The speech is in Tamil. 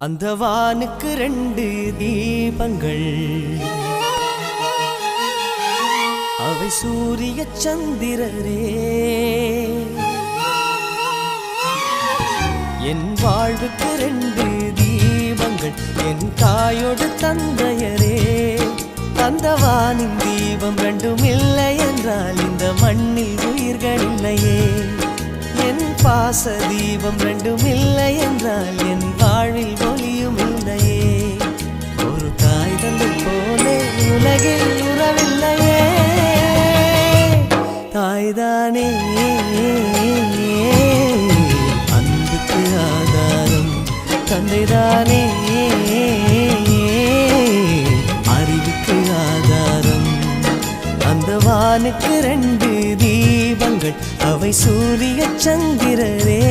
அந்த வானுக்கு 2 தீபங்கள், அவை சூரிய சந்திரரே. என் வாழ்வுக்கு 2 தீபங்கள், என் தாயோடு தந்தையரே. அந்த வானின் தீபம் 2ம் இல்லை என்றால் இந்த மண்ணில் உயிர்கள் இல்லையே. என் பாச தீபம் 2ம் இல்லை என்றால் என் வாழ்வில் ஒளியும் இல்லையே. ஒரு தாய் தந்தை போலே உலகில் உறவில்லையே. தாய்தானே அன்புக்கு ஆதாரம், தந்தைதானே அறிவுக்கு ஆதாரம். அந்த வானுக்கு 2 தீபங்கள், அவை சூரிய சந்திரரே.